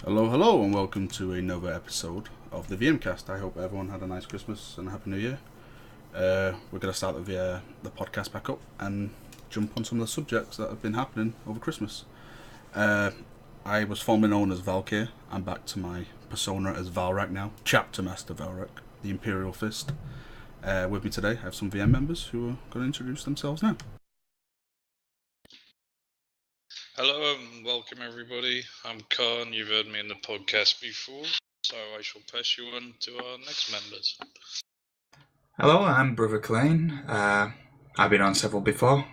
Hello, hello, and welcome to another episode of the VMcast. I hope everyone had a nice Christmas and a Happy New Year. We're going to start the podcast back up and jump on some of the subjects that have been happening over Christmas. I was formerly known as Valkyr. I'm back to my persona as Valrak now, Chapter Master Valrak, the Imperial Fist. With me today, I have some VM members who are going to introduce themselves now. Hello and welcome everybody. I'm Khan, you've heard me in the podcast before, so I shall pass you on to our next members. Hello, I'm Brother Klein. I've been on several before.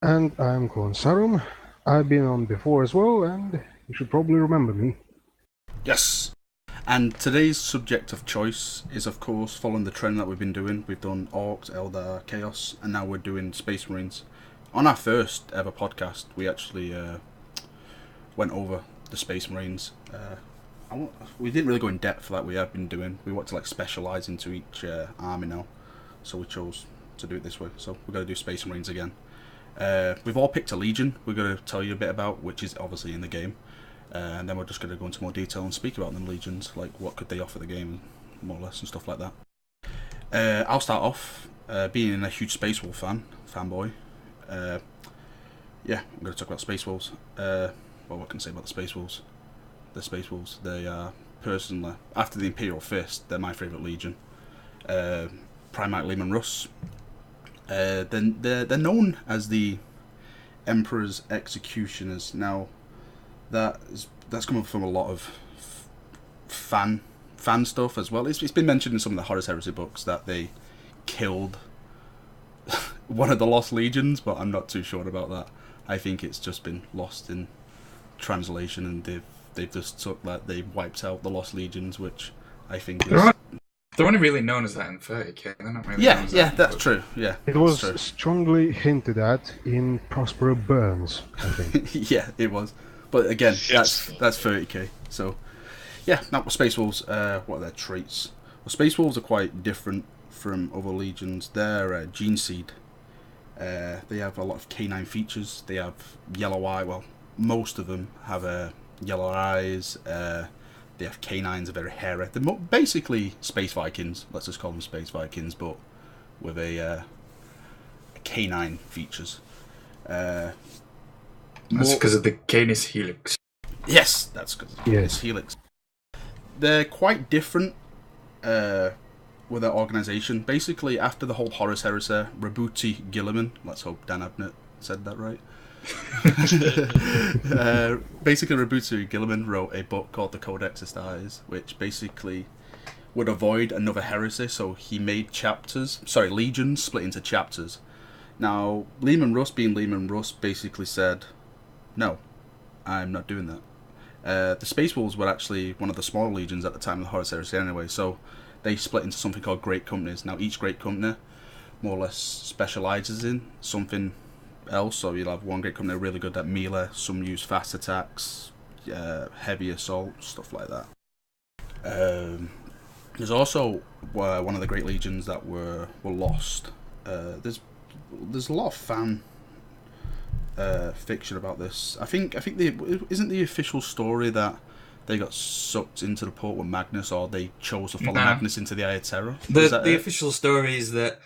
And I'm Kon Sarum. I've been on before as well, and you should probably remember me. Yes! And today's subject of choice is, of course, following the trend that we've been doing. We've done Orcs, Eldar, Chaos, and now we're doing Space Marines. On our first ever podcast, we actually went over the Space Marines. We didn't really go in depth like we have been doing. We want to specialise into each army now, so we chose to do it this way. So we're going to do Space Marines again. We've all picked a legion we're going to tell you a bit about, which is obviously in the game. And then we're just going to go into more detail and speak about them legions, like what could they offer the game, more or less, and stuff like that. I'll start off being a huge Space Wolf fanboy. I'm going to talk about Space Wolves. What can I say about the Space Wolves? The Space Wolves, they are personally, after the Imperial Fist, they're my favourite legion. Primarch Lehman Russ. They're known as the Emperor's Executioners. Now, that's coming from a lot of fan stuff as well. It's been mentioned in some of the Horus Heresy books that they killed one of the Lost Legions, but I'm not too sure about that. I think it's just been lost in translation, and they've just took that they wiped out the Lost Legions, which I think is... They're only really known as that in 30k. They're not really known as that's true. Yeah, it was true. Strongly hinted at in Prospero Burns, I think. Yeah, it was. But again, that's 30k. So, yeah, now Space Wolves, what are their traits? Well, Space Wolves are quite different from other legions. They're gene seed. They have a lot of canine features. They have yellow eye. Well, most of them have yellow eyes. They have canines, are very hairy. They're basically Space Vikings. Let's just call them Space Vikings, but with a canine features. That's because of the Canis Helix. Yes, that's because of the Canis Helix. They're quite different with their organisation. Basically, after the whole Horus Heresy, Rabuti Gilliman, let's hope Dan Abnett said that right. Basically, Rabuti Gilliman wrote a book called The Codex Estais, which basically would avoid another heresy, so he made legions split into chapters. Now, Lehman Russ, being Lehman Russ, basically said, no, I'm not doing that. The Space Wolves were actually one of the smaller legions at the time of the Horus Heresy anyway, so they split into something called Great Companies. Now, each Great Company more or less specialises in something else, so you'll have one Great Company really good at melee, some use fast attacks, heavy assault, stuff like that. There's also one of the Great Legions that were lost. There's a lot of fan fiction about this. I think isn't the official story that they got sucked into the port with Magnus, or they chose to follow Magnus into the Eye of Terror? The official story is that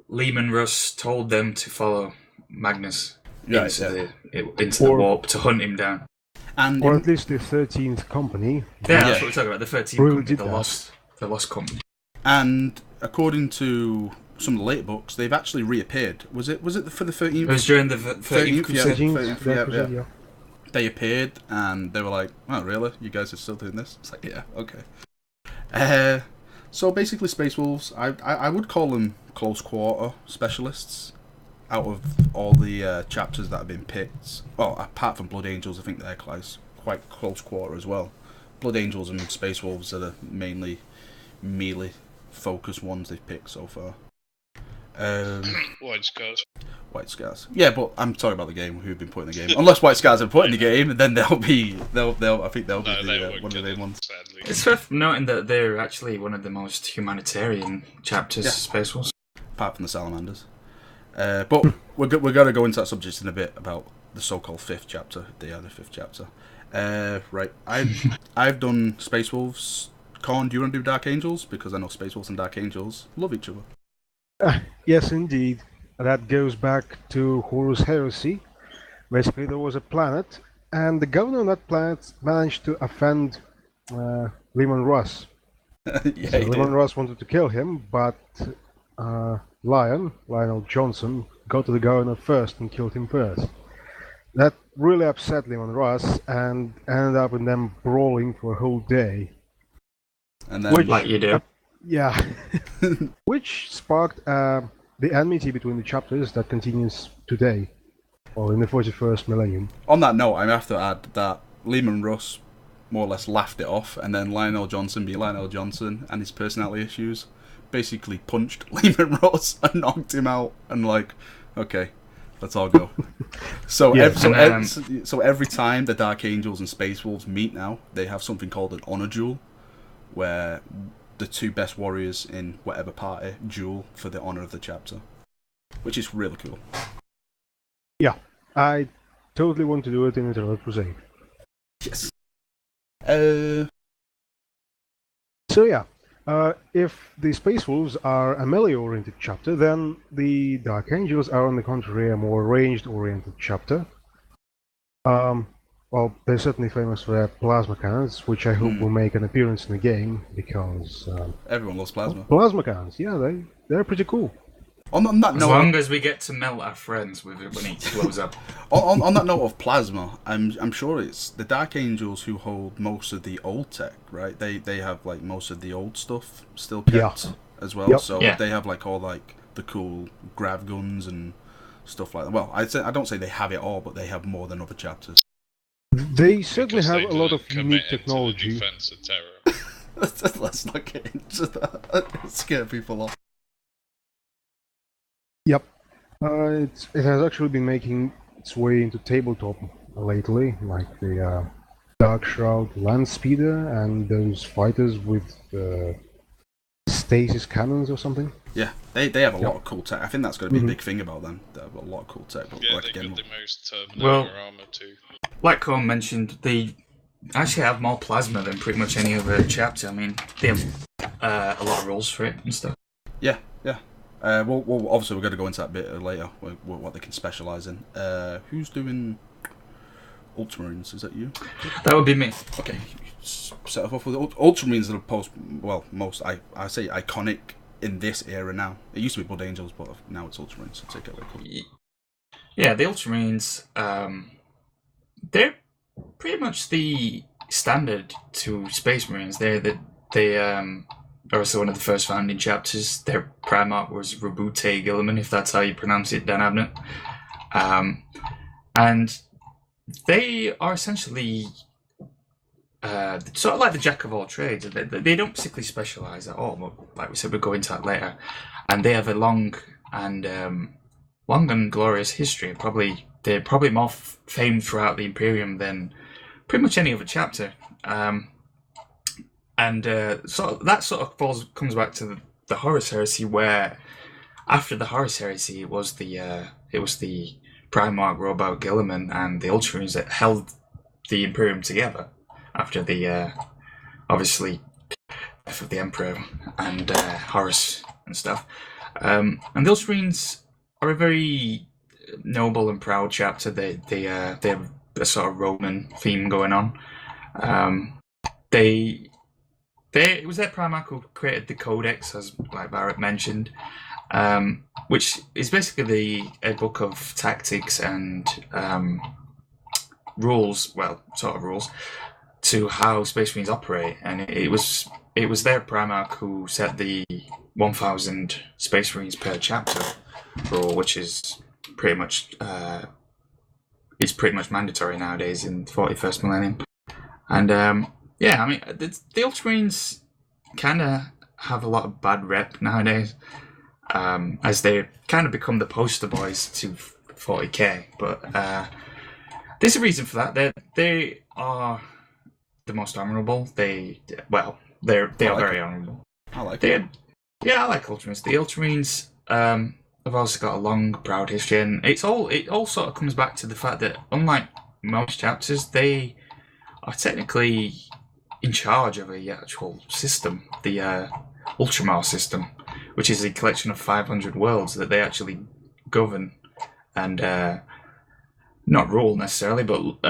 Lehman Russ told them to follow Magnus into the warp to hunt him down. Or at least the 13th Company. Yeah, that's what we're talking about. The 13th Company, the lost Company. And according to some of the later books, they've actually reappeared. Was it for the 13th? It was during the 13th Crusade. Yeah. They appeared, and they were like, oh, really? You guys are still doing this? It's like, yeah, okay. So basically, Space Wolves, I would call them close quarter specialists. Out of all the chapters that have been picked, well, apart from Blood Angels, I think they're quite close quarter as well. Blood Angels and Space Wolves are the mainly melee focused ones they've picked so far. White Scars. Yeah, but I'm talking about the game. Who've been put in the game? Unless White Scars are put in the game, then they'll be one of the main ones. Sadly. It's worth noting that they're actually one of the most humanitarian chapters, Space Wolves. Apart from the Salamanders. But we're going to go into that subject in a bit about the so-called fifth chapter. They are the fifth chapter. Right. I've done Space Wolves. Corn, do you want to do Dark Angels? Because I know Space Wolves and Dark Angels love each other. Yes, indeed. That goes back to Horus Heresy. Basically, there was a planet, and the governor on that planet managed to offend Lehman Russ. Yeah, So Lehman Russ wanted to kill him, but Lionel Johnson, got to the governor first and killed him first. That really upset Lehman Russ and ended up in them brawling for a whole day. And then, like you do. Yeah. Which sparked the enmity between the chapters that continues today, or in the 41st millennium. On that note, I have to add that Lehman Russ more or less laughed it off, and then Lionel Johnson, being Lionel Johnson and his personality issues, basically punched Lehman Russ and knocked him out, and like, okay, let's all go. So, so every time the Dark Angels and Space Wolves meet now, they have something called an honor duel, where the two best warriors in whatever party duel for the honor of the chapter, which is really cool. Yeah, I totally want to do it in Eternal Crusade. Yes. So yeah, if the Space Wolves are a melee-oriented chapter, then the Dark Angels are, on the contrary, a more ranged-oriented chapter. Well, they're certainly famous for their plasma cannons, which I hope will make an appearance in the game, because everyone loves plasma. Plasma cannons, yeah, they're pretty cool. On that as note, long as we get to melt our friends with it when it blows up. on that note of plasma, I'm sure it's the Dark Angels who hold most of the old tech, right? They have like most of the old stuff still kept as well. Yep. So they have like all like the cool grav guns and stuff like that. Well, I don't say they have it all, but they have more than other chapters. They certainly have a lot of unique technology. Defense of terror. Let's not get into that. Scare people off. Yep. It has actually been making its way into tabletop lately, like the Dark Shroud Land Speeder and those fighters with stasis cannons or something. Yeah, they have a lot of cool tech. I think that's going to be a big thing about them. They have a lot of cool tech. But yeah, they got the most Terminator armor too. Like Colin mentioned, they actually have more plasma than pretty much any other chapter. I mean, they have a lot of rules for it and stuff. Yeah. Well, obviously we're going to go into that bit later, what they can specialise in. Who's doing Ultramarines? Is that you? That would be me. Okay, set off with Ultramarines that are most I say iconic in this era now. It used to be Blood Angels, but now it's Ultramarines. So take it away. Cool. Yeah, the Ultramarines, they're pretty much the standard to Space Marines. They are also one of the first founding chapters. Their Primarch was Rabute Gilliman, if that's how you pronounce it, Dan Abnett. And they are essentially sort of like the jack of all trades. They don't particularly specialise at all, but like we said, we'll go into that later. And they have a long and glorious history. They're probably more famed throughout the Imperium than pretty much any other chapter. So that sort of comes back to the Horus Heresy, where after the Horus Heresy, it was the Primarch Robert Gilliman and the Ultramarines that held the Imperium together after the obviously death of the Emperor and Horus and stuff. And the Ultramarines are a very noble and proud chapter. They have a sort of Roman theme going on. It was their Primarch who created the Codex, as like Barrett mentioned, which is basically a book of tactics and rules, to how Space Marines operate. And it was their Primarch who set the 1,000 Space Marines per chapter rule, which is pretty much mandatory nowadays in the 41st millennium. And yeah, I mean, the Ultramarines kind of have a lot of bad rep nowadays, as they kind of become the poster boys to 40k. But there's a reason for that. They are the most honourable. They are very honourable. I like it. Yeah, I like Ultramarines. The Ultramarines, have also got a long, proud history, and it all sort of comes back to the fact that, unlike most chapters, they are technically in charge of a actual system, the Ultramar system, which is a collection of 500 worlds that they actually govern and not rule necessarily, but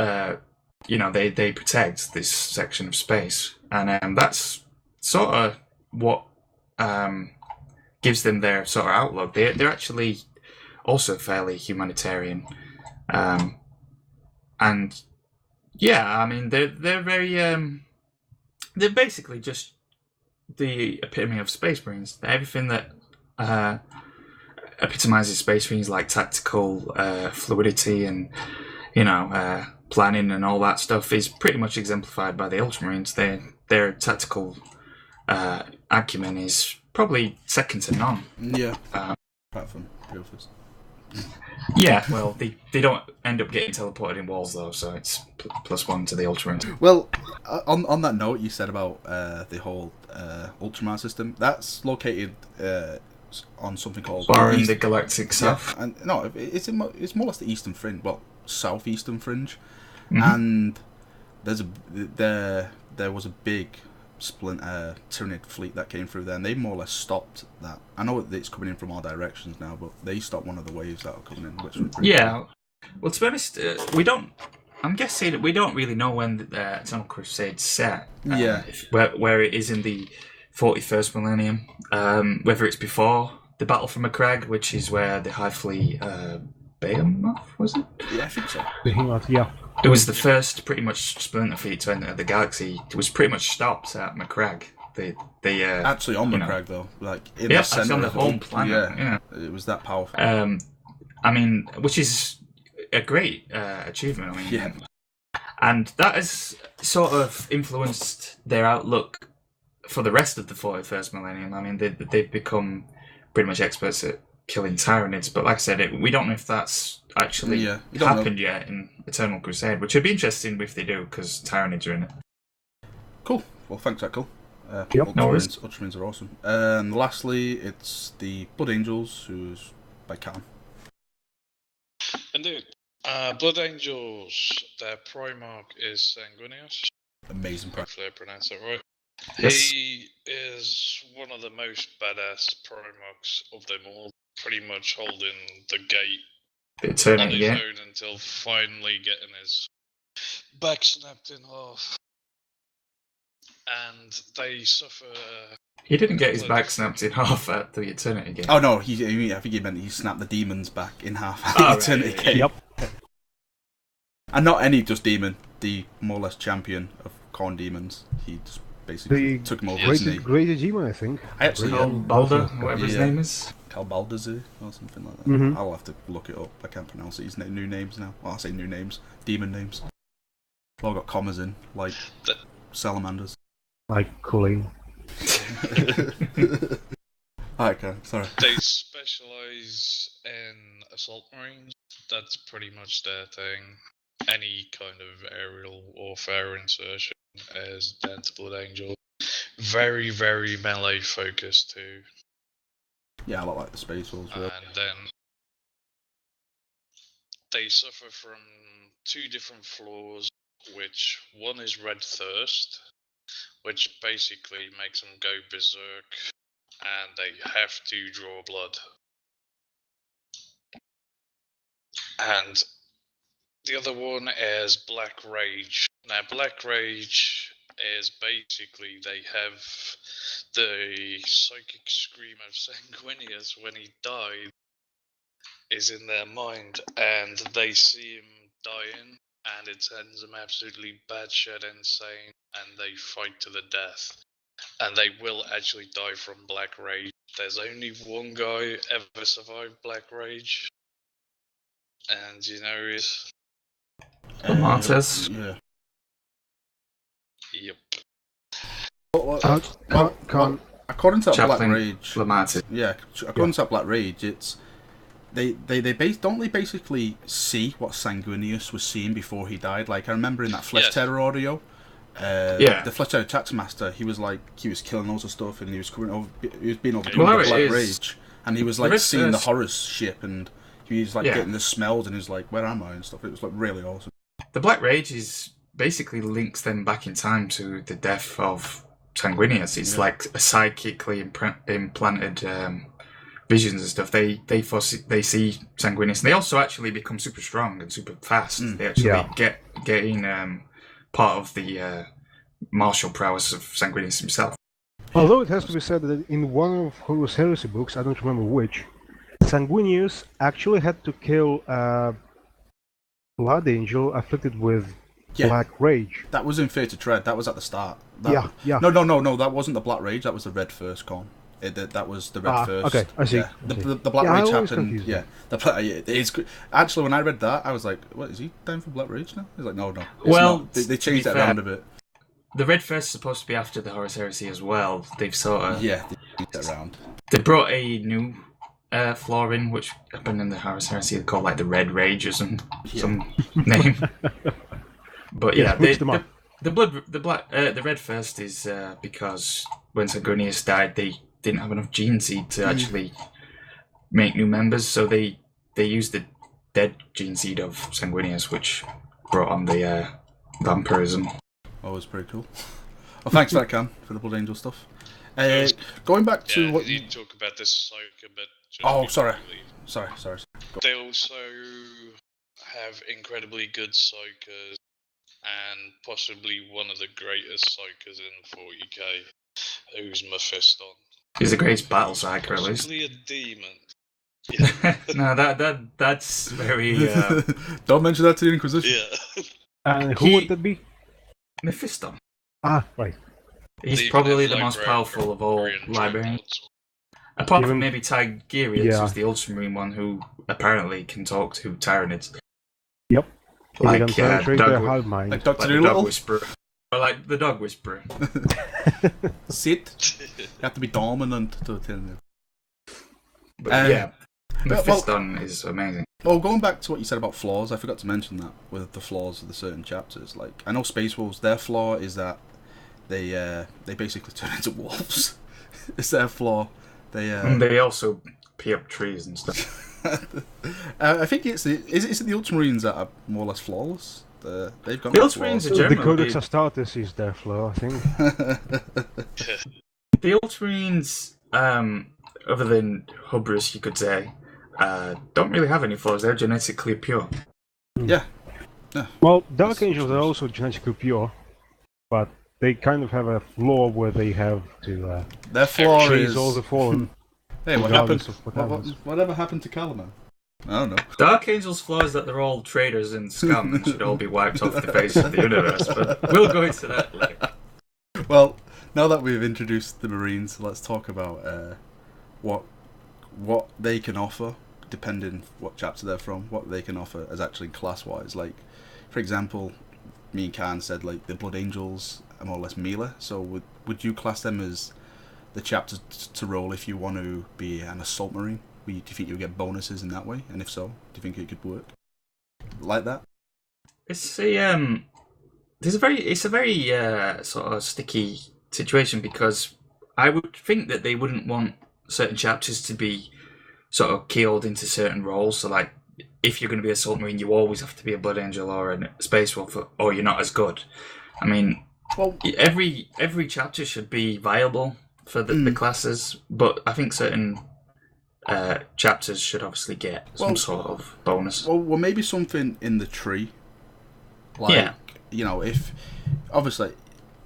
they protect this section of space, and that's sort of what gives them their sort of outlook. They're actually also fairly humanitarian, and yeah, I mean they're very they're basically just the epitome of Space Marines. Everything that epitomizes Space Marines, like tactical fluidity and planning and all that stuff, is pretty much exemplified by the Ultramarines. Their tactical acumen is probably second to none. Yeah. Apart from Gophers. Yeah, well, they don't end up getting teleported in walls though, so it's +1 to the Ultramarines. Well, on that note, you said about the whole Ultramar system. That's located on something called Far in the galactic south. Yeah, and no, it's more or less the eastern fringe. Well, southeastern fringe, Mm-hmm. and there was a big Tyranid fleet that came through there, and they more or less stopped that. I know it's coming in from all directions now, but they stopped one of the waves that were coming in, which was pretty cool. Well, to be honest, we don't. I'm guessing that we don't really know when the Eternal Crusade set. Where it is in the 41st millennium, whether it's before the Battle for Macragge, which is where the High Fleet Behemoth, was it? Yeah, I think so. Behemoth, yeah. It was the first pretty much splinter fleet to enter the galaxy. It was pretty much stopped at Macragge. They actually on Macragge though, like in the center on the of home planet. Yeah, it was that powerful. I mean, which is a great achievement. I mean, yeah. And that has sort of influenced their outlook for the rest of the 41st millennium. I mean, they've become pretty much experts at killing Tyranids, but like I said, we don't know if that's actually happened yet in Eternal Crusade, which would be interesting if they do, because Tyranids are in it. Cool. Well, thanks, Echo. Ultramarines are awesome. And lastly, it's the Blood Angels, who's by Cam. Indeed. Blood Angels, their Primarch is Sanguinius. Amazing. Hopefully I pronounced that right. Yes. He is one of the most badass Primarchs of them all, pretty much holding the gate on his own until finally getting his back snapped in half. And they suffer... He didn't get his back snapped in half at the Eternity Gate. Oh no, I think he meant he snapped the demons back in half at the Eternity Gate. Yep. And not any just demon, the more or less champion of Khorne demons. He just basically took him over his knee. Great demon, I think. Balder, whatever his name is. Baldazu or something like that. Mm-hmm. I'll have to look it up. I can't pronounce it. His new names now. Well, I say new names. Demon names. They've all got commas in, like salamanders. Like Colleen. Okay, sorry. They specialise in assault marines. That's pretty much their thing. Any kind of aerial warfare insertion is down to Blood Angel. Very, very melee focused too. Yeah, a lot like the Space Wolves. And then they suffer from two different flaws, which one is Red Thirst, which basically makes them go berserk, and they have to draw blood. And the other one is Black Rage. Now, Black Rage is basically they have the psychic scream of Sanguinius when he died is in their mind, and they see him dying, and it sends them absolutely batshit insane, and they fight to the death. And they will actually die from Black Rage. There's only one guy ever survived Black Rage, and you know he's... Lamantes. Yeah. Yep. According to Chaplain Black Rage, Lamantes. Yeah, according to Black Rage, it's they basically see what Sanguinius was seeing before he died. Like I remember in that Flesh Terror audio, the Flesh Terror Master, he was killing loads of stuff, and he was being overtaken by Black Rage, And he was like seeing the Horus ship, and he was like getting the smells, and he's like, "Where am I?" and stuff. It was like really awesome. The Black Rage is basically links them back in time to the death of Sanguinius. It's like a psychically implanted visions and stuff. They see Sanguinius, and they also actually become super strong and super fast. They actually gain part of the martial prowess of Sanguinius himself. Although it has to be said that in one of Horus Heresy books, I don't remember which, Sanguinius actually had to kill a Blood Angel afflicted with Black Rage. That was in Fated Tread. That was at the start. Yeah. No. That wasn't the Black Rage. That was the Red First Con. That was the Red First. Okay, I see. Yeah. The Black Rage happened. Yeah. It's actually, when I read that, I was like, "What, is he down for Black Rage now?" He's like, "No." Well, they changed it around a bit. The Red First is supposed to be after the Horus Heresy as well. They've sort of they changed it around. They brought a new flaw in, which happened in the Horus Heresy, called like the Red Rage or some name. But the Red First is because when Sanguinius died, they didn't have enough gene seed to actually make new members, so they used the dead gene seed of Sanguinius, which brought on the vampirism. Oh, it was pretty cool. Well, thanks for that, Cam, for the Blood Angel stuff. Going back to what you talk about this Ahsoka, but sorry. They also have incredibly good Ahsokas, and possibly one of the greatest Ahsokas in 40k, who's Mephiston. He's the greatest battle psycho, at least. Possibly a demon. Yeah. No, that's very. Don't mention that to the Inquisition. Yeah. And who would that be? Mephiston. Right. He's probably the most powerful of all librarians. Apart from maybe Tigerians, who's the Ultramarine one, who apparently can talk to Tyranids. Yep. Like Dr. Dog Whisperer. Or like the Dog Whisperer. Sit. You have to be dominant to tell them. But Mephiston is amazing. Well, going back to what you said about flaws, I forgot to mention that with the flaws of the certain chapters. Like, I know Space Wolves, their flaw is that they basically turn into wolves. It's their flaw. They also pee up trees and stuff. I think is it the Ultramarines that are more or less flawless? They've got the Ultramarines are generally... The Codex Astartes is their flaw, I think. The Ultramarines, other than Hubris, you could say, don't really have any flaws. They're genetically pure. Yeah. Well, Dark Angels are also genetically pure, but they kind of have a flaw where they have to their flaw chase is all the fallen. Hey, what happened? Whatever happened to Calaman? I don't know. Dark Angel's flaw is that they're all traitors and scum and should all be wiped off the face of the universe, but we'll go into that later. Well, now that we've introduced the Marines, let's talk about what they can offer, depending what chapter they're from, what they can offer as actually class-wise. Like, for example, me and Khan said, like, the Blood Angels are more or less melee, so would you class them as the chapters to roll if you want to be an Assault Marine? Do you think you'll get bonuses in that way? And if so, do you think it could work like that? It's a very sort of sticky situation, because I would think that they wouldn't want certain chapters to be sort of keeled into certain roles. So, like, if you're going to be a Assault Marine, you always have to be a Blood Angel or a Space Wolf, or you're not as good. I mean, well, every chapter should be viable for the classes, but I think certain chapters should obviously get some sort of bonus. Well, maybe something in the tree. Like, you know, if obviously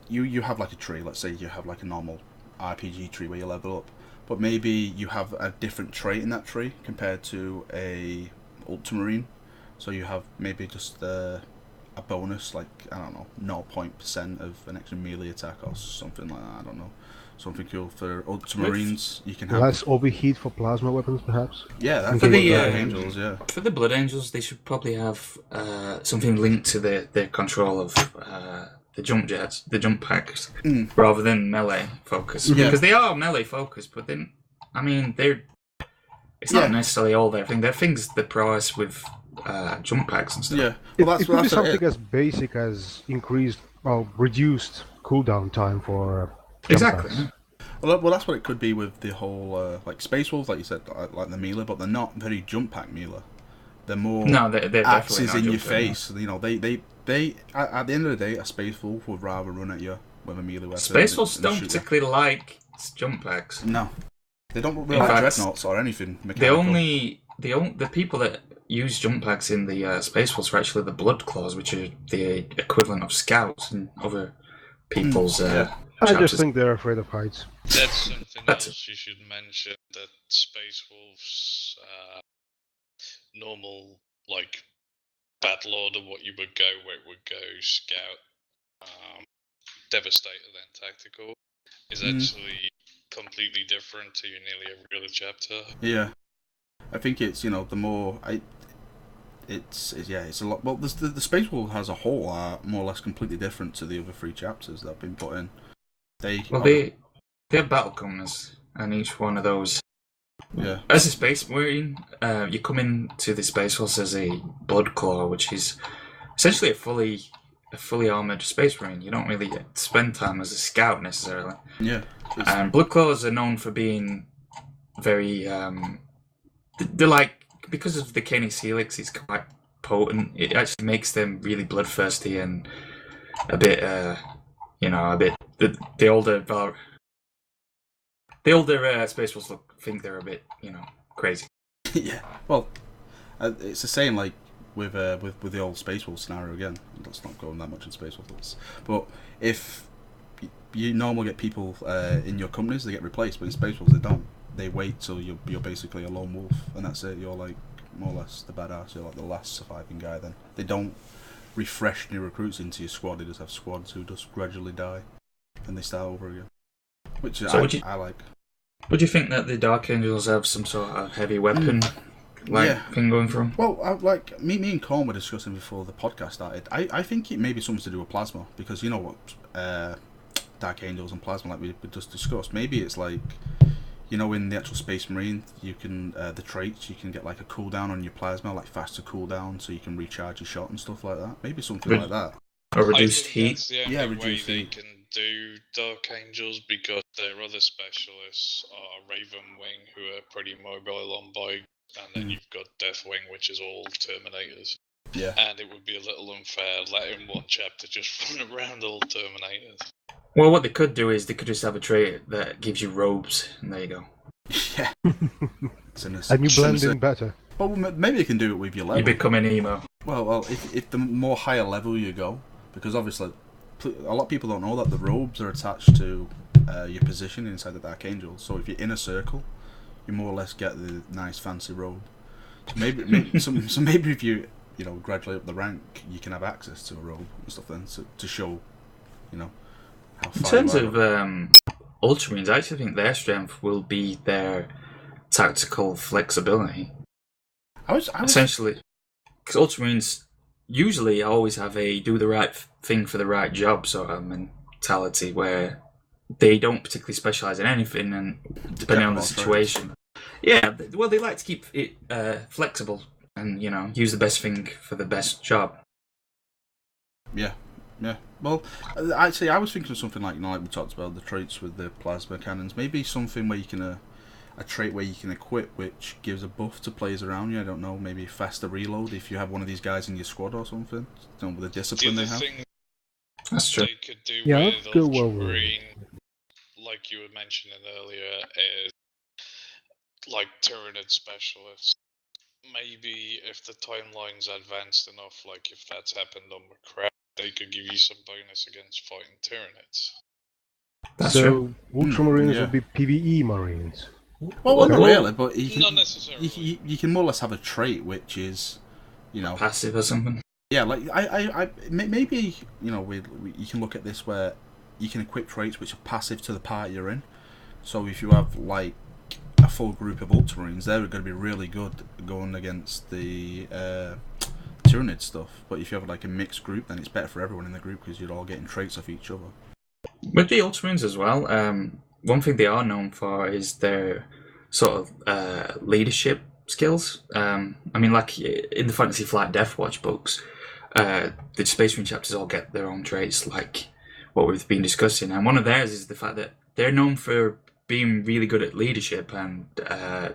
you have like a tree, let's say you have like a normal RPG tree where you level up, but maybe you have a different trait in that tree compared to a Ultramarine, so you have maybe just a bonus, like, I don't know, 0% of an extra melee attack or something like that. I don't know. Something cool for Ultramarines. You can have less overheat for plasma weapons, perhaps. Yeah, that's for the Angels. Yeah, for the Blood Angels, they should probably have something linked to their control of the jump jets, the jump packs, rather than melee focus. Because they are melee focused, but then, I mean, it's not necessarily all their thing. Their things the prowess with jump packs and stuff. Yeah, well, it could be something as basic as reduced cooldown time for. Exactly. Well, that's what it could be with the whole like Space Wolves, like you said, like the melee, but they're not very jump pack melee. They're more they're definitely axes not in your jumping, face. You know, they at the end of the day, a Space Wolf would rather run at you with a melee weapon. Space Wolves don't particularly like jump packs. No, they don't really like dreadnoughts or anything mechanical. The people that use jump packs in the Space Wolves are actually the Blood Claws, which are the equivalent of scouts and other people's. I just think they're afraid of heights. That's something else you should mention. That Space Wolves, normal like battle order, what you would go, where it would go, scout, devastator, then tactical, is actually completely different to nearly every other chapter. Yeah, I think it's the more it's a lot. Well, the Space Wolf as a whole are more or less completely different to the other 3 chapters that have been put in. They have battle commoners, and each one of those. Yeah. As a Space Marine, you come into the Space Force as a Blood Claw, which is essentially a fully armored Space Marine. You don't really spend time as a scout necessarily. Yeah. And Blood Claws are known for being very. They're like, because of the Canis Helix, it's quite potent. It actually makes them really bloodthirsty and a bit, the older Space Wolves think they're a bit, crazy. Yeah. Well, it's the same like with the old Space Wolf scenario again. Let's not go on that much in Space Wolves. But if you normally get people in your companies, they get replaced, but in Space Wolves they don't. They wait till you're basically a lone wolf, and that's it. You're like more or less the badass. You're like the last surviving guy. Then they don't refresh new recruits into your squad. They just have squads who just gradually die, and they start over again. Which I like. Would you think that the Dark Angels have some sort of heavy weapon thing going for them? Well, like me and Corn were discussing before the podcast started. I think it may be something to do with plasma, because you know what, Dark Angels and plasma, like we just discussed. Maybe it's like, in the actual Space Marine, you can the traits, you can get like a cooldown on your plasma, like faster cooldown, so you can recharge your shot and stuff like that. Maybe something like that. Or reduced heat. That's the only way they can do Dark Angels, because their other specialists are Raven Wing, who are pretty mobile on bike, and then you've got Deathwing, which is all Terminators. Yeah. And it would be a little unfair letting one chapter just run around all Terminators. Well, what they could do is they could just have a trait that gives you robes, and there you go. Yeah. And you blend in better. Well, maybe you can do it with your level. You become an emo. Well, if the more higher level you go, because obviously a lot of people don't know that the robes are attached to your position inside the Dark Angel. So if you're in a circle, you more or less get the nice fancy robe. So maybe maybe if you gradually up the rank, you can have access to a robe and stuff then to show, how far. In terms of Ultramarines, I actually think their strength will be their tactical flexibility. I was essentially, because Ultramarines usually always have a do the right thing for the right job sort of mentality, where they don't particularly specialize in anything, and depending on the situation. Yeah, well, they like to keep it flexible and use the best thing for the best job. Yeah. Well, actually, I was thinking of something like like we talked about the traits with the plasma cannons. Maybe something where you can a trait where you can equip which gives a buff to players around you. I don't know, maybe faster reload if you have one of these guys in your squad or something. With the discipline they have. Thing that's true. They could do with Ultramarine, like you were mentioning earlier, is like Tyranid specialists. Maybe if the timeline's advanced enough, like if that's happened on McCracken, they could give you some bonus against fighting Tyranids. That's so true. Ultramarines would be PvE Marines. Well, not really, but not necessarily. You can more or less have a trait which is, passive or something. Yeah, like I maybe you can look at this where you can equip traits which are passive to the party you're in. So if you have like a full group of Ultramarines, they're going to be really good going against the Tyranid stuff. But if you have like a mixed group, then it's better for everyone in the group because you're all getting traits off each other. With the Ultramarines as well, one thing they are known for is their sort of leadership skills. I mean, like in the Fantasy Flight Deathwatch books, the Space Marine chapters all get their own traits, like what we've been discussing. And one of theirs is the fact that they're known for being really good at leadership and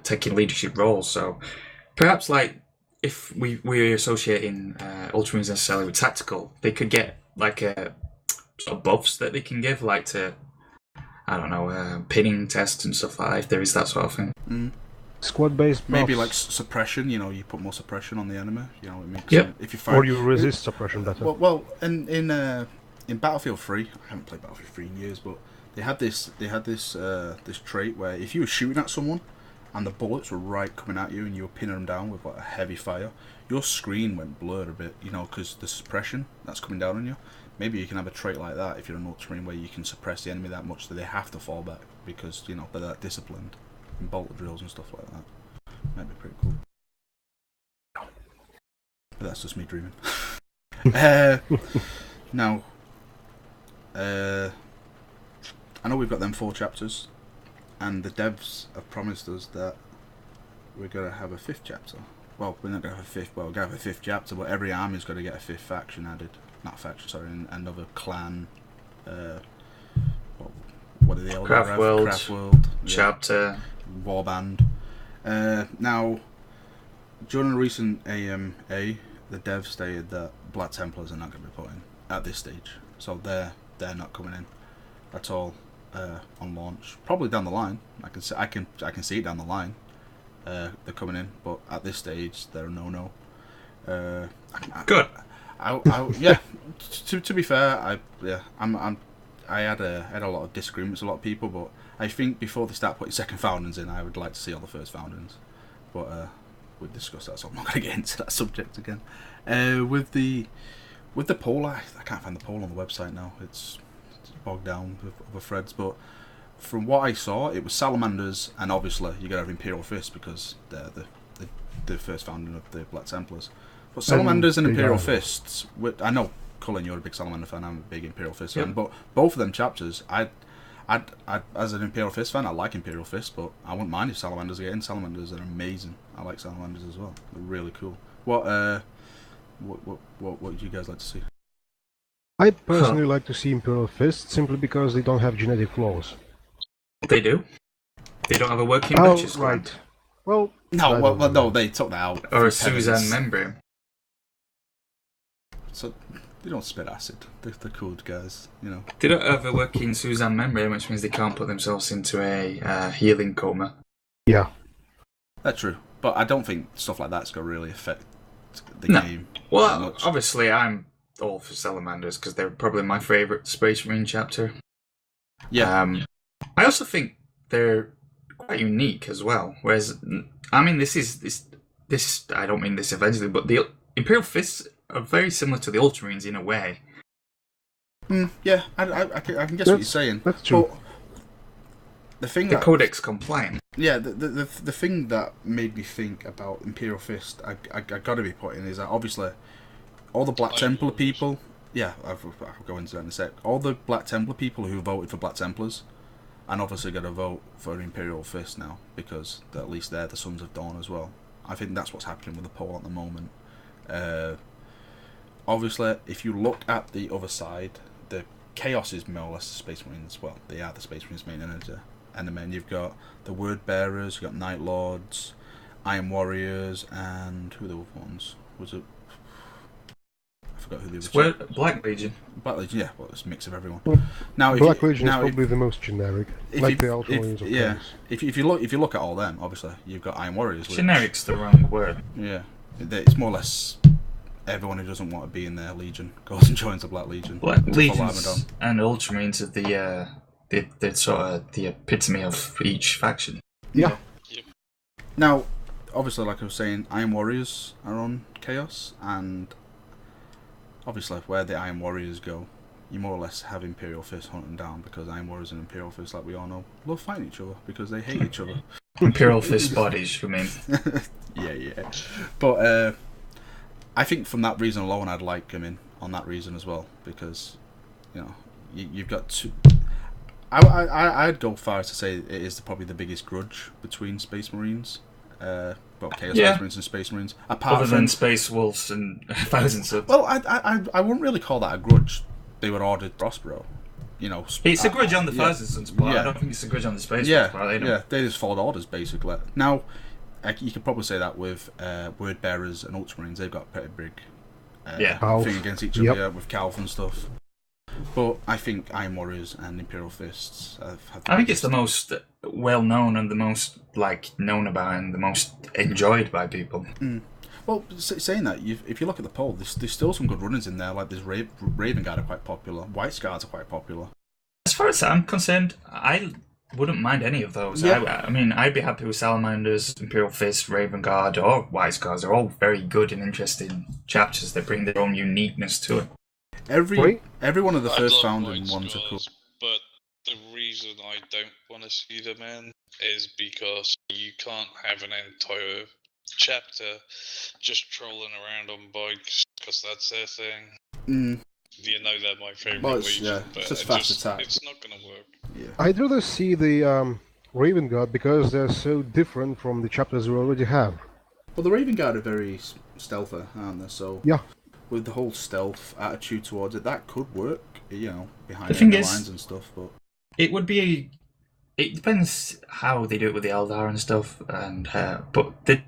taking leadership roles. So perhaps like if we're associating Ultramarines necessarily with tactical, they could get like a sort of buffs that they can give, like to, I don't know, pinning tests and stuff like that, if there is that sort of thing. Mm. Squad-based Maybe buffs. like suppression. You know, you put more suppression on the enemy. You know, it makes if you or you resist suppression better. Well, in Battlefield 3, I haven't played Battlefield 3 in years, but they had this trait where if you were shooting at someone and the bullets were right coming at you and you were pinning them down with like a heavy fire, your screen went blurred a bit, you know, because the suppression that's coming down on you. Maybe you can have a trait like that if you're an Ultramarine where you can suppress the enemy that much that they have to fall back because, you know, they're that disciplined in bolt drills and stuff like that. Might be pretty cool. But that's just me dreaming. Now, I know we've got them 4 chapters, and the devs have promised us that we're going to have a 5th chapter. Well, we're not going to have a 5th, well, we're going to have a 5th chapter, but every army's got to get a 5th faction added. Not faction, sorry, another clan. What are they all? Craft World, chapter, Warband. Now, during a recent AMA, the devs stated that Black Templars are not going to be put in at this stage, so they're not coming in at all on launch. Probably down the line. I can see it down the line. They're coming in, but at this stage, they're a no. Good. Yeah. To be fair, I had a lot of disagreements with a lot of people, but I think before they start putting second foundings in, I would like to see all the first foundings. But we'll discuss that, so I'm not going to get into that subject again. With the poll, I can't find the poll on the website now. It's bogged down with other threads, but from what I saw, it was Salamanders, and obviously you got to have Imperial Fists because they're the first founding of the Black Templars. But Salamanders and Imperial Fists, I know, Cullen, you're a big Salamander fan, I'm a big Imperial Fist fan, but both of them chapters, I as an Imperial Fist fan, I like Imperial Fists, but I wouldn't mind if Salamanders get in. Salamanders are amazing. I like Salamanders as well. They're really cool. What would you guys like to see? I personally like to see Imperial Fists simply because they don't have genetic flaws. They do. They don't have a working Duchess right. Well, no, they took that out. Or a Suzanne membrane. So they don't spit acid. They're cool guys, you know. They don't have a working Suzanne membrane, which means they can't put themselves into a healing coma. Yeah. That's true. But I don't think stuff like that's going to really affect the game. Well, obviously I'm all for Salamanders because they're probably my favourite Space Marine chapter. Yeah. I also think they're quite unique as well. Whereas, I mean, this I don't mean this offensively, but the Imperial Fists are very similar to the Ultramarines in a way. Yeah, I can guess what you're saying. That's true. But the thing the Codex compliant. Yeah, the thing that made me think about Imperial Fist, I got to be put in, is that obviously all the Black Templar people. Yeah, I'll go into that in a sec. All the Black Templar people who voted for Black Templars, and obviously got to vote for Imperial Fist now because at least they're the Sons of Dawn as well. I think that's what's happening with the poll at the moment. Obviously, if you look at the other side, the Chaos is more or less the Space Marines. Well, they are the Space Marines' main energy. And then you've got the Word Bearers, you've got Night Lords, Iron Warriors, and who are the other ones? Was it? I forgot who the other ones. Black Legion. Black Legion, yeah. Well, it's a mix of everyone. Well, now, Black Legion is probably the most generic, like the Ultramarines. Yeah. If you look at all them, obviously you've got Iron Warriors. Generic's the wrong word. Yeah, it's more or less everyone who doesn't want to be in their Legion goes and joins the Black Legion. Black Legions and Ultramarines are the sort of the epitome of each faction. Yeah. Now, obviously, like I was saying, Iron Warriors are on Chaos, and obviously, where the Iron Warriors go, you more or less have Imperial Fist hunting down because Iron Warriors and Imperial Fist, like we all know, love fighting each other because they hate each other. Imperial Fist bodies, you mean? Yeah. But I think from that reason alone, I'd like him in on that reason as well because, you know, you've got two. I'd go far as to say it is probably the biggest grudge between Space Marines, Chaos Space Marines and Space Marines. Other than Space Wolves and thousands of. Well, I wouldn't really call that a grudge. They were ordered Prospero. It's a grudge on the Thousands, but I don't think it's a grudge on the Space Marines. They just followed orders basically. Now, you could probably say that with Word Bearers and Ultramarines, they've got pretty big thing against each other with Calf and stuff. But I think Iron Warriors and Imperial Fists I think it's the most well known and the most known about and the most enjoyed by people. Well, saying that, if you look at the poll, there's still some good runners in there. Like there's Raven Guard are quite popular, White Scars are quite popular. As far as I'm concerned, I wouldn't mind any of those. Yeah. I mean, I'd be happy with Salamanders, Imperial Fists, Raven Guard, or White Scars. They're all very good and interesting chapters that bring their own uniqueness to it. Every one of the first founding ones are cool. But the reason I don't want to see them in is because you can't have an entire chapter just trolling around on bikes, because that's their thing. You know they're my favourite legion, but it's just fast attack. It's not going to work. Yeah. I'd rather see the Raven Guard because they're so different from the chapters we already have. Well, the Raven Guard are very stealthy, aren't they? So yeah, with the whole stealth attitude towards it, that could work, behind the lines and stuff. But it would be. It depends how they do it with the Eldar and stuff, and but they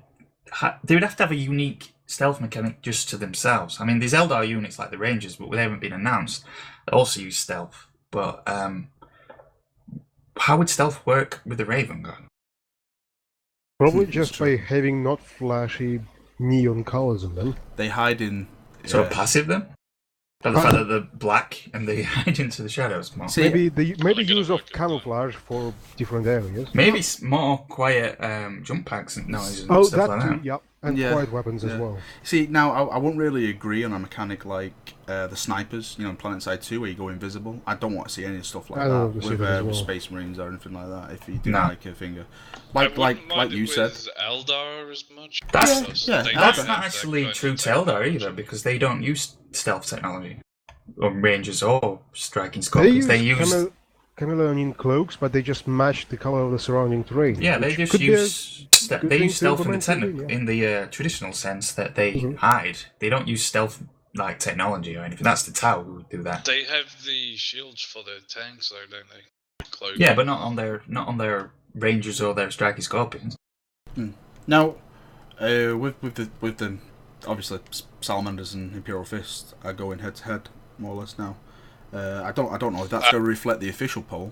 would have to have a unique stealth mechanic just to themselves. I mean, there's Eldar units like the Rangers, but they haven't been announced. They also use stealth. But how would stealth work with the Raven Guard? Probably just by having not flashy neon colors in them. They hide in... Sort of passive then? By the fact that they're black and they hide into the shadows more. Maybe use of camouflage for different areas. Maybe more quiet jump packs and noise and stuff like that. Yep. And quiet weapons as well. See, now, I wouldn't really agree on a mechanic like the snipers, in PlanetSide 2, where you go invisible. I don't want to see any stuff like that with Space Marines or anything like that, if you do like a finger. Like you said. Eldar as much. That's not actually true to Eldar either, because they don't use stealth technology. Or Rangers or striking scorpions. They use... Chameleon cloaks, but they just match the color of the surrounding terrain. Yeah, they just use stealth in the traditional sense that they hide. They don't use stealth like technology or anything. That's the Tau who would do that. They have the shields for their tanks, though, don't they? Cloak. Yeah, but not on their Rangers or their striking scorpions. Now, with the obviously Salamanders and Imperial Fists are going head to head more or less now. I don't know if that's going to reflect the official poll,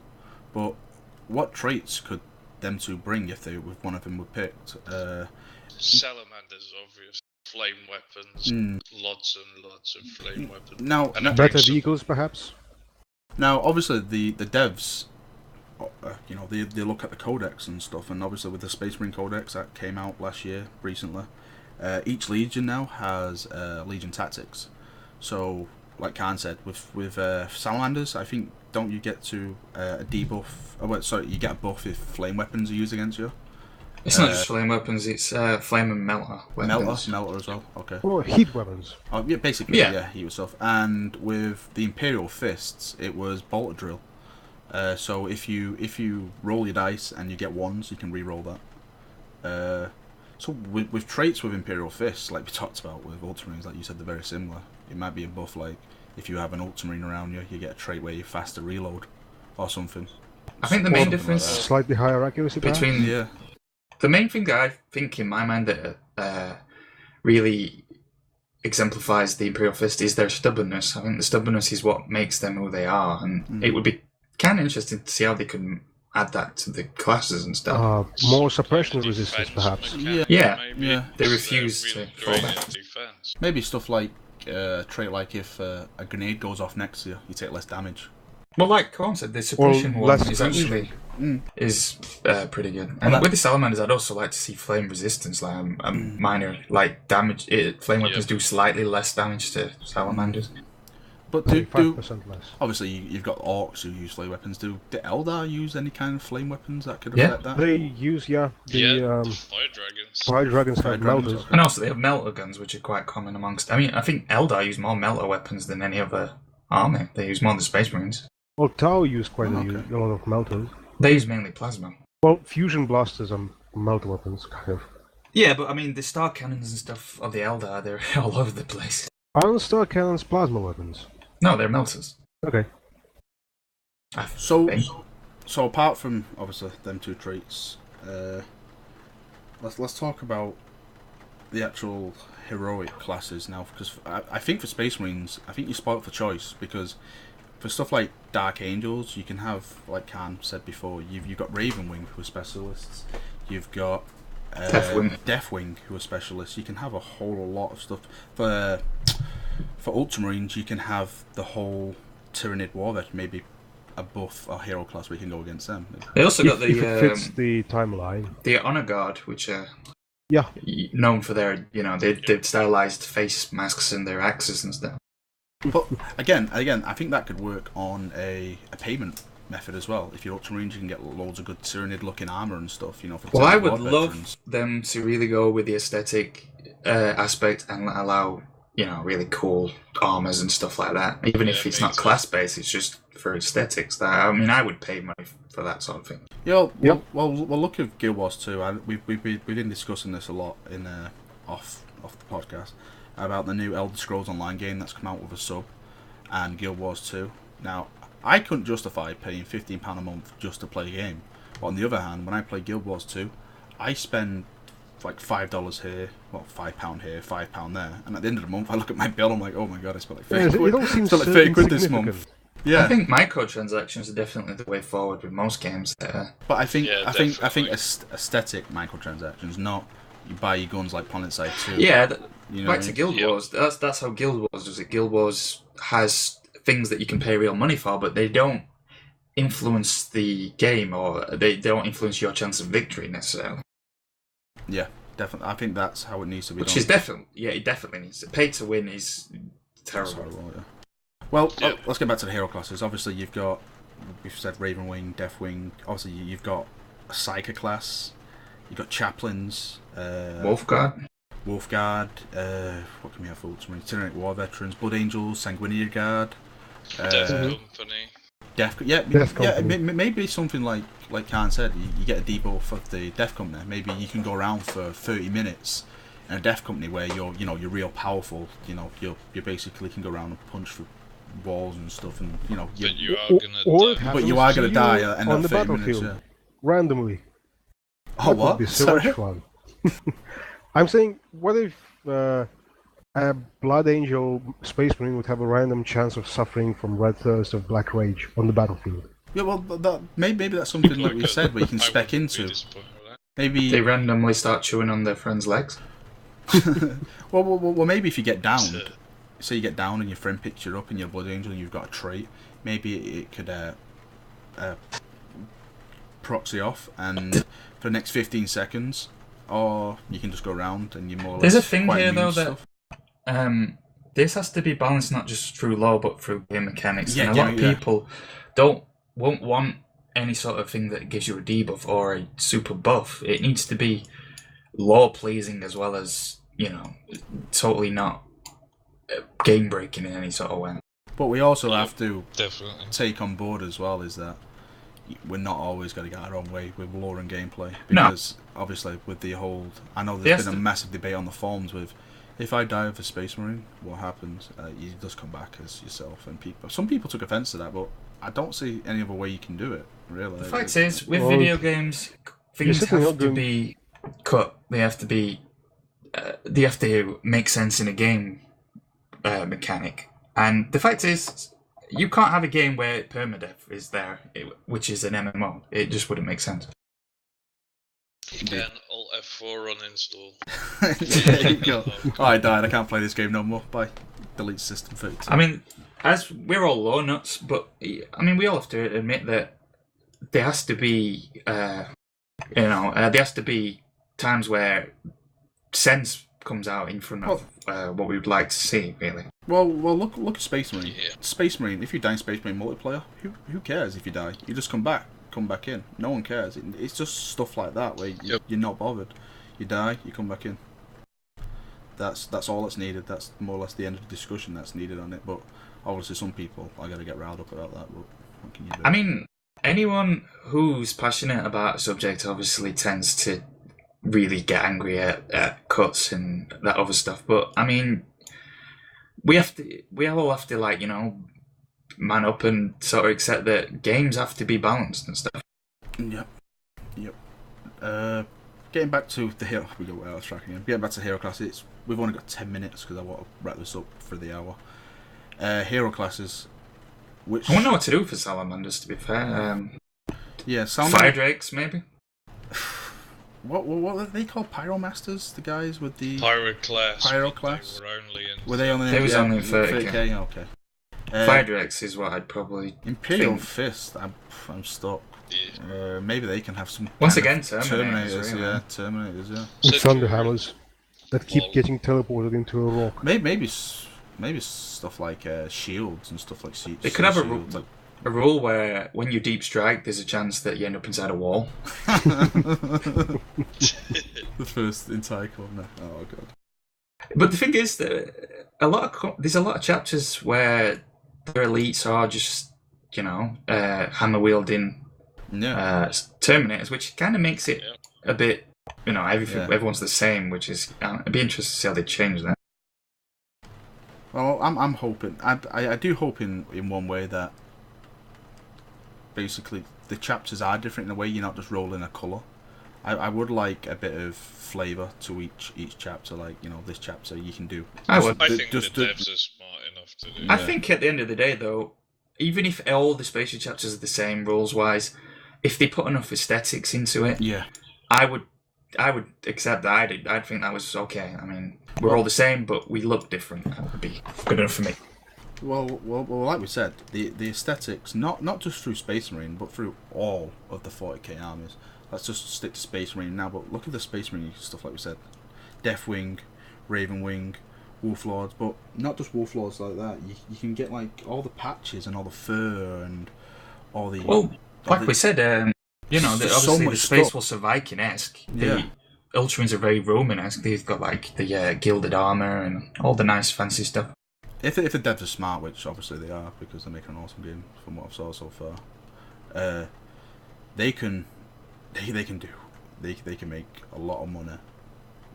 but what traits could them two bring if one of them were picked? Salamanders, obvious. Flame weapons. Lots and lots of flame weapons. Now, better vehicles, perhaps? Now, obviously, the devs, they look at the codex and stuff, and obviously with the Space Marine Codex that came out last year, recently, each Legion now has Legion Tactics. So... like Khan said, with Salamanders, I think, don't you get to a debuff? You get a buff if flame weapons are used against you. It's not just flame weapons; it's flame and melter weapons. Melter as well. Okay. Or heat weapons. Oh yeah, basically heat stuff. And with the Imperial Fists, it was bolter drill. So if you roll your dice and you get ones, you can re-roll that. So with traits with Imperial Fists, like we talked about with Ultramarines, like you said, they're very similar. It might be a buff, like if you have an Ultramarine around you, you get a trait where you faster reload or something. I think the main difference slightly higher accuracy between the main thing that I think in my mind that really exemplifies the Imperial Fist is their stubbornness. I think the stubbornness is what makes them who they are, and it would be kind of interesting to see how they can add that to the classes and stuff. More suppression resistance, perhaps. Yeah. They refuse to fall back. Maybe stuff like a trait like if a grenade goes off next to you, you take less damage. Well, like Corn said, the suppression one is actually pretty good. And with the Salamanders, I'd also like to see flame resistance, like a minor damage. Flame weapons do slightly less damage to Salamanders. But 5% less. Obviously, you've got Orcs who use flame weapons. Do Eldar use any kind of flame weapons that could affect that? They use, the Fire Dragons. Fire Dragons have melters. And also, they have melter guns, which are quite common amongst... I mean, I think Eldar use more melter weapons than any other army. They use more than Space Marines. Well, Tau use quite a lot of melters. They use mainly plasma. Well, fusion blasters are melter weapons, kind of. Yeah, but I mean, the star cannons and stuff of the Eldar, they're all over the place. Aren't star cannons plasma weapons? No, they're melters. Okay. So, think. so apart from obviously them two traits, let's talk about the actual heroic classes now, because I think for Space Marines, I think you spoiled for choice, because for stuff like Dark Angels, you can have, like Khan said before, you've got Ravenwing who are specialists, you've got Deathwing who are specialists. You can have a whole lot of stuff. For Ultramarines, you can have the whole Tyranid War Veteran, maybe a buff or hero class where you can go against them. They also got If it fits the timeline. the Honor Guard, which are Yeah. known for their, they've stylized face masks and their axes and stuff. But again, I think that could work on a payment method as well. If you're Ultramarines, you can get loads of good Tyranid-looking armor and stuff. For Well, I Tyranid would War love veterans. them to really go with the aesthetic aspect and allow, really cool armors and stuff like that. Even if it's not class-based, it's just for aesthetics. I would pay money for that sort of thing. Yeah, Yep. well, look at Guild Wars 2. We've been discussing this a lot in off the podcast about the new Elder Scrolls Online game that's come out with a sub, and Guild Wars 2. Now, I couldn't justify paying £15 a month just to play a game. But on the other hand, when I play Guild Wars 2, I spend like $5 here, well, £5 here, £5 there, and at the end of the month, I look at my bill, I'm like, oh my god, I spent like 30 quid. It all seems Spent like 30 quid this insignificant. month. Yeah, I think microtransactions are definitely the way forward with most games. but I think definitely. aesthetic microtransactions, not you buy your guns like PlanetSide 2. Yeah, You know back what I to mean? Guild Wars. That's how Guild Wars does it. Guild Wars has things that you can pay real money for, but they don't influence the game, or they don't influence your chance of victory necessarily. Yeah, definitely. I think that's how it needs to be Which done. is definitely, it definitely needs to. Pay to win is That's terrible. horrible, yeah. Well, Yep. let's get back to the hero classes. Obviously, we've said Ravenwing, Deathwing. Obviously, you've got a Psyker class. You've got Chaplains. Wolfguard. Wolfguard. What can we have for Ultramarine? Tyranid War Veterans. Blood Angels. Sanguinian Guard. Death Company. Death Company. maybe something like Khan said, you get a debuff of the Death Company. Maybe you can go around for 30 minutes in a Death Company where you're real powerful. You basically can go around and punch through walls and stuff, and But you are gonna die. but you are going gonna to die in on the that 30 minutes. battlefield Yeah. randomly. Oh, That what? would be so Sorry? much fun. I'm saying, what if a Blood Angel Space Marine would have a random chance of suffering from Red Thirst or Black Rage on the battlefield? Yeah, well, maybe that's something like we said where you can I spec wouldn't be into. disappointed with that. Maybe. They randomly start chewing on their friends' legs. well, maybe if you get downed, So- say you get down and your friend picks you up and you're Blood Angel and you've got a trait, maybe it could proxy off and for the next 15 seconds, or you can just go around and you're more or less There's a thing quite here immune though to that stuff. this has to be balanced not just through law but through game mechanics. Yeah, and a lot of yeah. people won't want any sort of thing that gives you a debuff or a super buff. It needs to be law pleasing as well as totally not game breaking in any sort of way. But we also have to Definitely. take on board as well is that we're not always going to get our own way with lore and gameplay, No. because obviously with the whole, I know there's Yes, been a massive debate on the forums with, if I die with a Space Marine, what happens? You just come back as yourself, and some people took offence to that, but I don't see any other way you can do it, really. The fact is, with Well, video games, things certainly have not to going- be cut. They have to be. They have to make sense in a game mechanic. And the fact is, you can't have a game where permadeath is there, which is an MMO. It just wouldn't make sense. You can Alt F4 uninstall. There you go. Oh, I died. I can't play this game no more. Bye. Delete system 32. I mean, as we're all law nuts, but we all have to admit that there has to be, there has to be times where sense comes out in front of what we would like to see, really. Well, look at Space Marine. Yeah. Space Marine. If you die in Space Marine multiplayer, who cares if you die? You just come back in. No one cares. It's just stuff like that where you're not bothered. You die, you come back in. That's all that's needed. That's more or less the end of the discussion that's needed on it. But obviously, some people are gonna get riled up about that. But what can you do? I mean, anyone who's passionate about a subject obviously tends to really get angry at cuts and that other stuff. But I mean, we all have to man up and sort of accept that games have to be balanced and stuff. Yep. Getting back to the hero, we go well, I was tracking him. Getting back to hero classes, we've only got 10 minutes because I want to wrap this up for the hour. Hero classes, which I wouldn't know what to do for salamanders. To be fair, fire drakes maybe. What are they called? Pyromasters, the guys with the Pyroclast. Pyroclast. Were they only in? Were they only? They was only in 30k. Okay. Fire drakes is what I'd probably. Imperial think. Fist. I'm stuck. Yeah. Maybe they can have some. Once kind again, of Terminators, really. Yeah, Terminators. Yeah. And Thunderhammers that keep getting teleported into a rock. Maybe stuff like shields and stuff like siege. They could have shields, a rule where when you deep strike, there's a chance that you end up inside a wall. The first entire corner. Oh god. But the thing is that there's a lot of chapters where their elites are just hammer wielding Terminators, which kind of makes it a bit everyone's the same, which is it'd be interesting to see how they change that. Well, I'm hoping. I do hope in one way that basically the chapters are different in a way. You're not just rolling a colour. I would like a bit of flavour to each chapter. Like this chapter you can do. I think the devs are smart enough to do. I think at the end of the day, though, even if all the spatial chapters are the same rules wise, if they put enough aesthetics into it, I would accept that. I'd think that was okay. I mean, we're all the same, but we look different. That would be good enough for me. Well, like we said, the aesthetics, not just through Space Marine, but through all of the 40k armies. Let's just stick to Space Marine now, but look at the Space Marine stuff like we said. Deathwing, Ravenwing, Wolflords, but not just Wolflords like that. You can get like all the patches and all the fur and all the... Well, we said, obviously the Space Wolves are Viking-esque. The Ultramarines are very Roman-esque. They've got like the gilded armour and all the nice fancy stuff. If the devs are smart, which obviously they are, because they're making an awesome game from what I've saw so far, they can make a lot of money.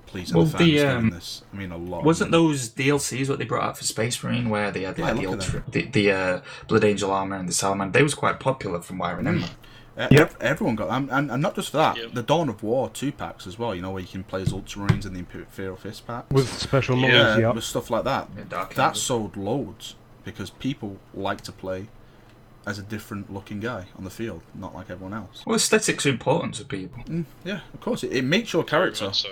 Please, the fans doing this. I mean, a lot. Wasn't those DLCs what they brought out for Space Marine, where they had like the Blood Angel armor and the Salamander? They was quite popular from what I remember. Everyone got them, and not just for that. The Dawn of War 2-packs as well. Where you can play as Ultramarines in the Imperial Fist pack with special models, with stuff like that. That sold loads because people like to play as a different looking guy on the field, not like everyone else. Well, aesthetics are important to people. Yeah, of course. It makes your character. So.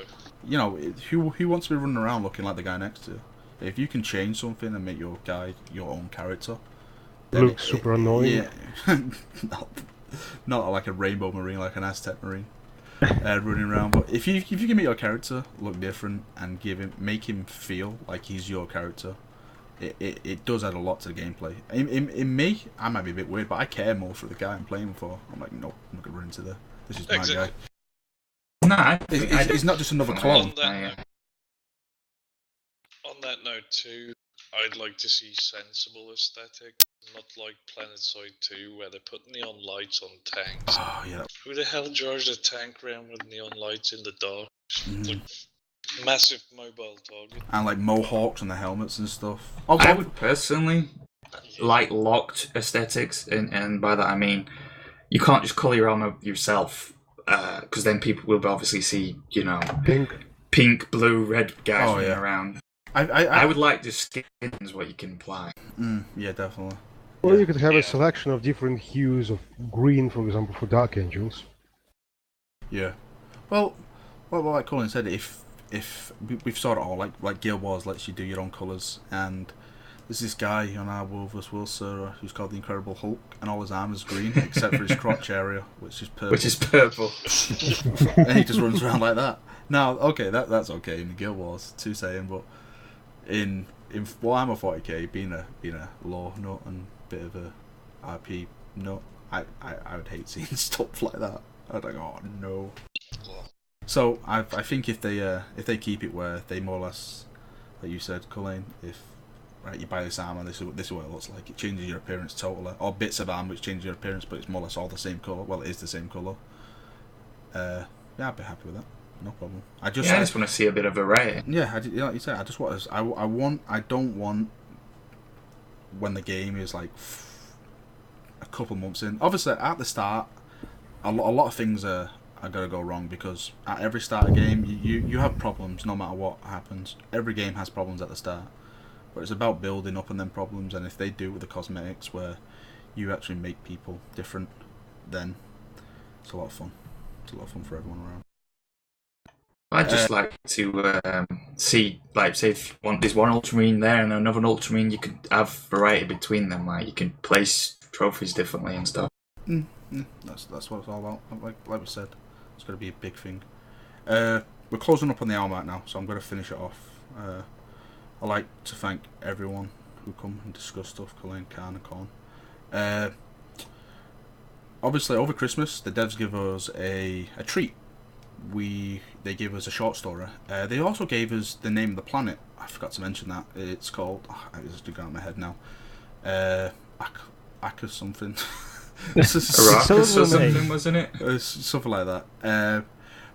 Who wants to be running around looking like the guy next to you? If you can change something and make your guy your own character, looks super annoying. Yeah. Not like a rainbow marine, like an Aztec marine running around. But if you can make your character look different and make him feel like he's your character, it does add a lot to the gameplay. In me, I might be a bit weird, but I care more for the guy I'm playing for. I'm like, no, I'm not gonna run into this is my guy. Nah, he's not just another clone. On that note too, I'd like to see sensible aesthetic, not like Planetside 2 where they put neon lights on tanks. Oh yeah. Who the hell drives a tank around with neon lights in the dark? Like massive mobile target. And like mohawks on the helmets and stuff. I would personally like locked aesthetics, and by that I mean you can't just colour your armour yourself, because then people will obviously see, pink, blue, red guys running around. I would like just skins what you can apply. Yeah, definitely. Well, you could have a selection of different hues of green, for example, for Dark Angels. Yeah. Well, like Colin said, if we've saw it all, like Guild Wars lets you do your own colours, and there's this guy on our World vs. World server who's called the Incredible Hulk, and all his armour's green except for his crotch area, which is purple. And he just runs around like that. Now, okay, that's okay in the Guild Wars, too saying, but in Warhammer 40k, being a lore nut and bit of a RP nut, I would hate seeing stuff like that. I'd like, oh no. So I think if they keep it where they more or less, like you said, Colleen, if you buy this armor, this is what it looks like. It changes your appearance totally, or bits of armor which change your appearance, but it's more or less all the same colour. Well, it is the same colour. Yeah, I'd be happy with that. No problem. I just want to see a bit of variety. Yeah, like you said, I just want. I don't want when the game is like a couple months in. Obviously, at the start, a lot of things are going to go wrong, because at every start of game, you have problems no matter what happens. Every game has problems at the start. But it's about building up on them problems, and if they do it with the cosmetics where you actually make people different, then it's a lot of fun. It's a lot of fun for everyone around. I'd just like to see, like, say if there's one Ultramarine there and another Ultramarine, you could have variety between them. Like, you can place trophies differently and stuff. That's what it's all about. Like we said, it's going to be a big thing. We're closing up on the hour mark now, so I'm going to finish it off. I'd like to thank everyone who come and discuss stuff, Colleen, Khan and Corn. Obviously, over Christmas, the devs give us a treat. They gave us a short story. They also gave us the name of the planet. I forgot to mention that. It's called... it's just going out of my head now. Aka something. something, wasn't it? Something like that.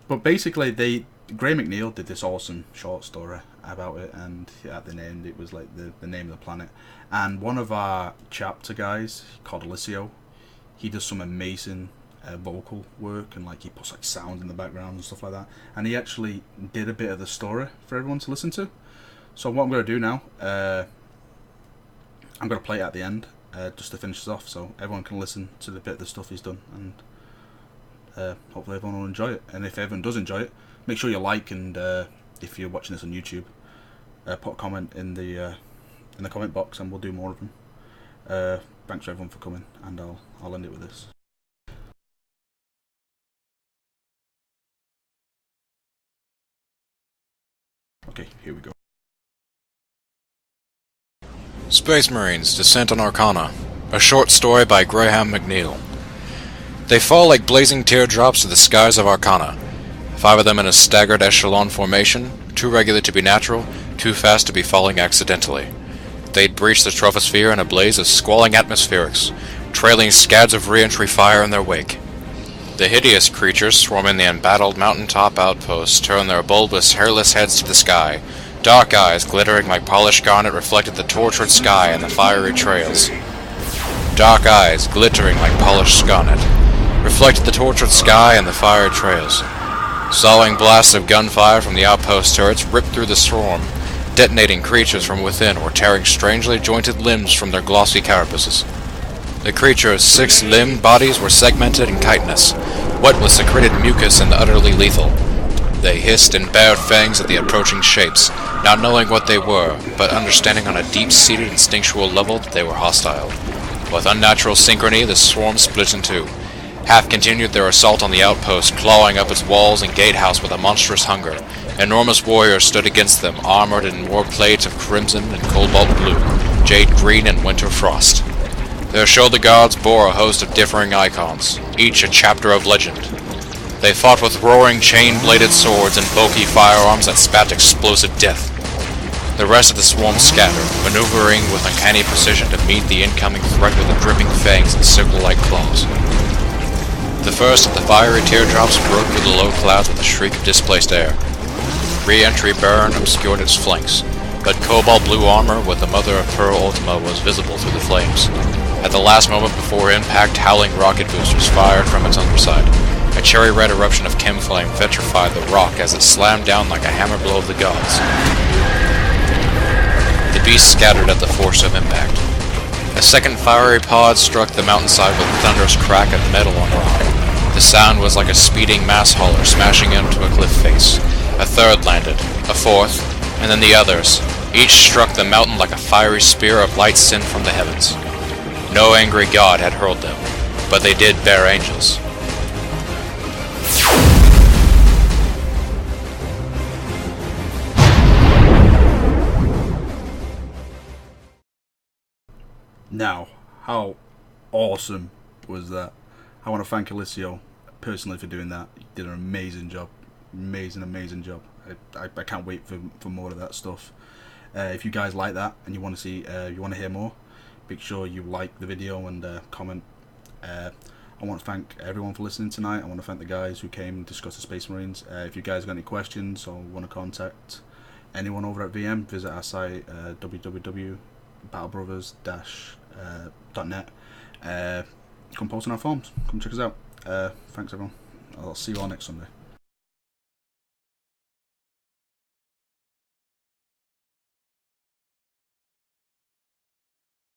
But basically, Gray McNeil did this awesome short story about it, and at the end, it was like the name of the planet. And one of our chapter guys, called Alicio, he does some amazing vocal work, and like he puts like sound in the background and stuff like that, and he actually did a bit of the story for everyone to listen to. So what I'm going to do now, I'm going to play it at the end just to finish this off, so everyone can listen to the bit of the stuff he's done, and hopefully everyone will enjoy it. And if everyone does enjoy it, make sure you like, and if you're watching this on YouTube, put a comment in the comment box, and we'll do more of them. Thanks everyone for coming, and I'll end it with this. Okay, here we go. Space Marines, Descent on Arcana. A short story by Graham McNeil. They fall like blazing teardrops to the skies of Arcana. 5 of them in a staggered echelon formation, too regular to be natural, too fast to be falling accidentally. They'd breached the troposphere in a blaze of squalling atmospherics, trailing scads of re-entry fire in their wake. The hideous creatures swarming the embattled mountaintop outposts turned their bulbous, hairless heads to the sky. Dark eyes glittering like polished garnet reflected the tortured sky and the fiery trails. Dark eyes glittering like polished garnet reflected the tortured sky and the fiery trails. Sawing blasts of gunfire from the outpost turrets ripped through the swarm, detonating creatures from within or tearing strangely jointed limbs from their glossy carapaces. The creature's 6-limbed bodies were segmented and chitinous, wet with secreted mucus and utterly lethal. They hissed and bared fangs at the approaching shapes, not knowing what they were, but understanding on a deep-seated instinctual level that they were hostile. With unnatural synchrony, the swarm split in two. Half continued their assault on the outpost, clawing up its walls and gatehouse with a monstrous hunger. Enormous warriors stood against them, armored in war plates of crimson and cobalt blue, jade green and winter frost. Their shoulder guards bore a host of differing icons, each a chapter of legend. They fought with roaring chain-bladed swords and bulky firearms that spat explosive death. The rest of the swarm scattered, maneuvering with uncanny precision to meet the incoming threat with the dripping fangs and sickle-like claws. The first of the fiery teardrops broke through the low clouds with a shriek of displaced air. Re-entry burn obscured its flanks, but cobalt blue armor with the mother-of-pearl Ultima was visible through the flames. At the last moment before impact, howling rocket boosters fired from its underside. A cherry-red eruption of chem flame petrified the rock as it slammed down like a hammer blow of the gods. The beast scattered at the force of impact. A second fiery pod struck the mountainside with a thunderous crack of metal on rock. The sound was like a speeding mass hauler smashing into a cliff face. A third landed, a fourth, and then the others. Each struck the mountain like a fiery spear of light sent from the heavens. No angry god had hurled them, but they did bear angels. Now, how awesome was that? I want to thank Alicio personally for doing that. He did an amazing job. Amazing job. I can't wait for more of that stuff. If you guys like that and you want to see, you want to hear more, make sure you like the video and comment. I want to thank everyone for listening tonight. I want to thank the guys who came and discussed the Space Marines. If you guys got any questions or want to contact anyone over at VM, visit our site www.battlebrothers.net. come post on our forums. Come check us out. Thanks everyone. I'll see you all next Sunday.